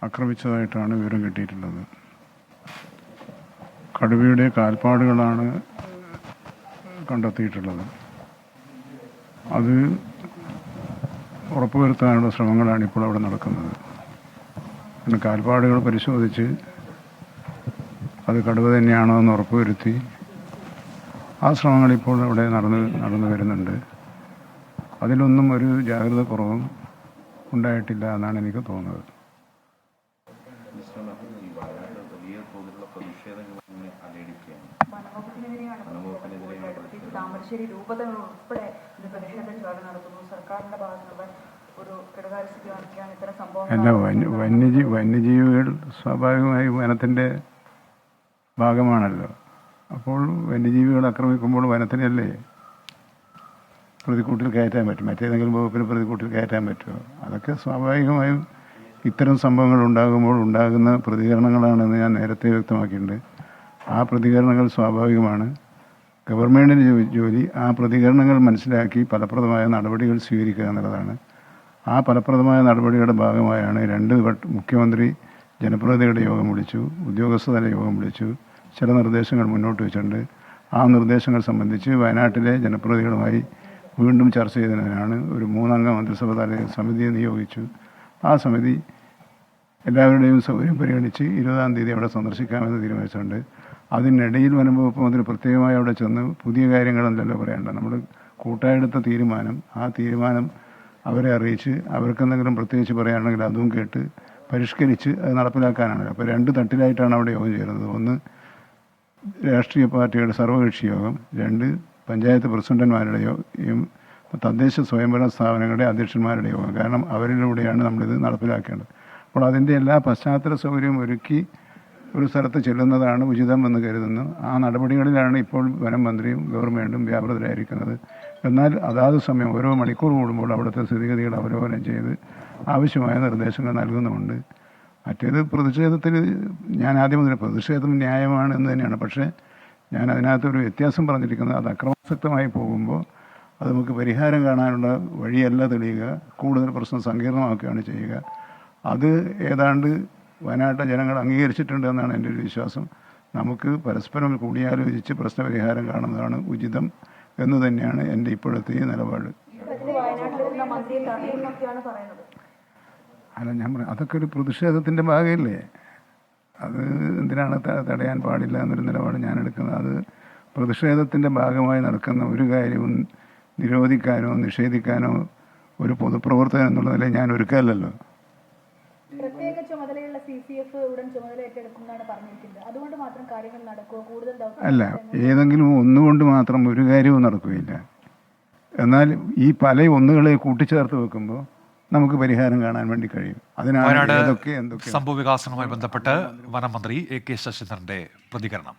ആക്രമിച്ചതായിട്ടാണ് വിവരം കിട്ടിയിട്ടുള്ളത്. കടുവയുടെ കാൽപ്പാടുകളാണ് കണ്ടെത്തിയിട്ടുള്ളത്. അത് ഉറപ്പുവരുത്താനുള്ള ശ്രമങ്ങളാണ് ഇപ്പോൾ അവിടെ നടക്കുന്നത്. പിന്നെ കാൽപ്പാടുകൾ പരിശോധിച്ച് അത് കടുവ തന്നെയാണോ എന്ന് ഉറപ്പുവരുത്തി ആ ശ്രമങ്ങൾ ഇപ്പോൾ അവിടെ നടന്നു വരുന്നുണ്ട്. അതിലൊന്നും ഒരു ജാഗ്രത കുറവും ഉണ്ടായിട്ടില്ല എന്നാണ് എനിക്ക് തോന്നുന്നത്. താമരശ്ശേരി രൂപതകൾ ഉൾപ്പെടെ ഇത് പ്രതിഷേധം നടത്തുന്നു. സർക്കാരിന്റെ ഭാഗത്തുനിന്ന് ഒരു കെടുകാര്യസ്ഥിതി കാണിക്കുകയാണ് ഇത്തരം സംഭവങ്ങൾ. വന്യജീവികൾ സ്വാഭാവികമായി വനത്തിൻ്റെ ഭാഗമാണല്ലോ. അപ്പോൾ വന്യജീവികൾ ആക്രമിക്കുമ്പോൾ വനത്തിനല്ലേ പ്രതിക്കൂട്ടിൽ കയറ്റാൻ പറ്റും? മറ്റേതെങ്കിലും വകുപ്പിന് പ്രതിക്കൂട്ടിൽ കയറ്റാൻ പറ്റുമോ? അതൊക്കെ സ്വാഭാവികമായും ഇത്തരം സംഭവങ്ങൾ ഉണ്ടാകുമ്പോൾ ഉണ്ടാകുന്ന പ്രതികരണങ്ങളാണെന്ന് ഞാൻ നേരത്തെ വ്യക്തമാക്കിയിട്ടുണ്ട്. ആ പ്രതികരണങ്ങൾ സ്വാഭാവികമാണ്. ഗവൺമെൻറ്റിൻ്റെ ജോലി ആ പ്രതികരണങ്ങൾ മനസ്സിലാക്കി ഫലപ്രദമായ നടപടികൾ സ്വീകരിക്കുക എന്നുള്ളതാണ്. ആ ഫലപ്രദമായ നടപടിയുടെ ഭാഗമായാണ് മുഖ്യമന്ത്രി ജനപ്രതിനിധികളുടെ യോഗം വിളിച്ചു, ഉദ്യോഗസ്ഥതല യോഗം വിളിച്ചു, ചില നിർദ്ദേശങ്ങൾ മുന്നോട്ട് വെച്ചിട്ടുണ്ട്. ആ നിർദ്ദേശങ്ങൾ സംബന്ധിച്ച് വയനാട്ടിലെ ജനപ്രതിനിധികളുമായി വീണ്ടും ചർച്ച ചെയ്തതിനാണ് ഒരു 3 അംഗ മന്ത്രിസഭ സമിതിയെ നിയോഗിച്ചു. ആ സമിതി എല്ലാവരുടെയും സൗകര്യം പരിഗണിച്ച് 20-ാം തീയതി അവിടെ സന്ദർശിക്കാമെന്ന് തീരുമാനിച്ചിട്ടുണ്ട്. അതിനിടയിൽ വനം വകുപ്പ് മന്ത്രി പ്രത്യേകമായി അവിടെ ചെന്ന് പുതിയ കാര്യങ്ങളെന്തല്ലോ പറയേണ്ട, നമ്മൾ കൂട്ടായെടുത്ത തീരുമാനം, ആ തീരുമാനം അവരെ അറിയിച്ച് അവർക്കെന്തെങ്കിലും പ്രത്യേകിച്ച് പറയുകയാണെങ്കിൽ അതും കേട്ട് പരിഷ്കരിച്ച് അത് നടപ്പിലാക്കാനാണ്. അപ്പോൾ 2 തട്ടിലായിട്ടാണ് അവിടെ യോഗം ചേരുന്നത്. ഒന്ന് രാഷ്ട്രീയ പാർട്ടിയുടെ സർവകക്ഷി യോഗം, 2 പഞ്ചായത്ത് പ്രസിഡന്റുമാരുടെ യോഗം, തദ്ദേശ സ്വയംഭരണ സ്ഥാപനങ്ങളുടെ അധ്യക്ഷന്മാരുടെ യോഗം. കാരണം അവരിലൂടെയാണ് നമ്മളിത് നടപ്പിലാക്കേണ്ടത്. അപ്പോൾ അതിൻ്റെ എല്ലാ പശ്ചാത്തല സൗകര്യവും ഒരുക്കി ഒരു സ്ഥലത്ത് ചെല്ലുന്നതാണ് ഉചിതം എന്ന് കരുതുന്നു. ആ നടപടികളിലാണ് ഇപ്പോൾ വനം മന്ത്രിയും ഗവൺമെൻറ്റും വ്യാപൃതരായിരിക്കുന്നത്. എന്നാൽ അതാത് സമയം ഓരോ മണിക്കൂർ കൂടുമ്പോൾ അവിടുത്തെ സ്ഥിതിഗതികൾ അവലോകനം ചെയ്ത് ആവശ്യമായ നിർദ്ദേശങ്ങൾ നൽകുന്നുമുണ്ട്. മറ്റേത് പ്രതിഷേധത്തിൽ ഞാൻ ആദ്യം മുതൽ പ്രതിഷേധം ന്യായമാണ് എന്ന് തന്നെയാണ്. പക്ഷേ ഞാൻ അതിനകത്തൊരു വ്യത്യാസം പറഞ്ഞിരിക്കുന്നത്, അത് അക്രമാസക്തമായി പോകുമ്പോൾ അത് നമുക്ക് പരിഹാരം കാണാനുള്ള വഴിയല്ല തെളിയുക, കൂടുതൽ പ്രശ്നം സങ്കീർണമാക്കുകയാണ് ചെയ്യുക. അത് ഏതാണ്ട് വയനാട്ടിലെ ജനങ്ങൾ അംഗീകരിച്ചിട്ടുണ്ട് എന്നാണ് എൻ്റെ ഒരു വിശ്വാസം. നമുക്ക് പരസ്പരം കൂടിയാലോചിച്ച് പ്രശ്നപരിഹാരം കാണുന്നതാണ് ഉചിതം എന്ന് തന്നെയാണ് എൻ്റെ ഇപ്പോഴത്തെ നിലപാട്. അല്ല, ഞാൻ പറയാം, അതൊക്കെ ഒരു പ്രതിഷേധത്തിൻ്റെ ഭാഗമല്ലേ. അത് എന്തിനാണ് തടയാൻ പാടില്ല എന്നൊരു നിലപാട് ഞാൻ എടുക്കുന്നത്. അത് പ്രതിഷേധത്തിൻ്റെ ഭാഗമായി നടക്കുന്ന ഒരു കാര്യവും നിരോധിക്കാനോ നിഷേധിക്കാനോ ഒരു പൊതുപ്രവർത്തകൻ എന്നുള്ള നിലയിൽ ഞാൻ ഒരുക്കമല്ലല്ലോ. പ്രത്യേക ചുമതലയുള്ള CCF ഉടൻ ചുമതല ഏറ്റെടുക്കുന്നതാണ് പറഞ്ഞിരിക്കുന്നത്. അതുകൊണ്ട് മാത്രം കാര്യങ്ങൾ നടക്കുമോ? കൂടുതൽ അല്ല, ഏതെങ്കിലും ഒന്നുകൊണ്ട് മാത്രം ഒരു കാര്യവും നടക്കുകയില്ല. എന്നാൽ ഈ പല ഒന്നുകളെ കൂട്ടിച്ചേർത്ത് വെക്കുമ്പോൾ നമുക്ക് പരിഹാരം കാണാൻ വേണ്ടി കഴിയും. അതിനാണ് സംഭവ വികാസവുമായി ബന്ധപ്പെട്ട് വനമന്ത്രി AK ശശീന്ദ്രന്റെ പ്രതികരണം.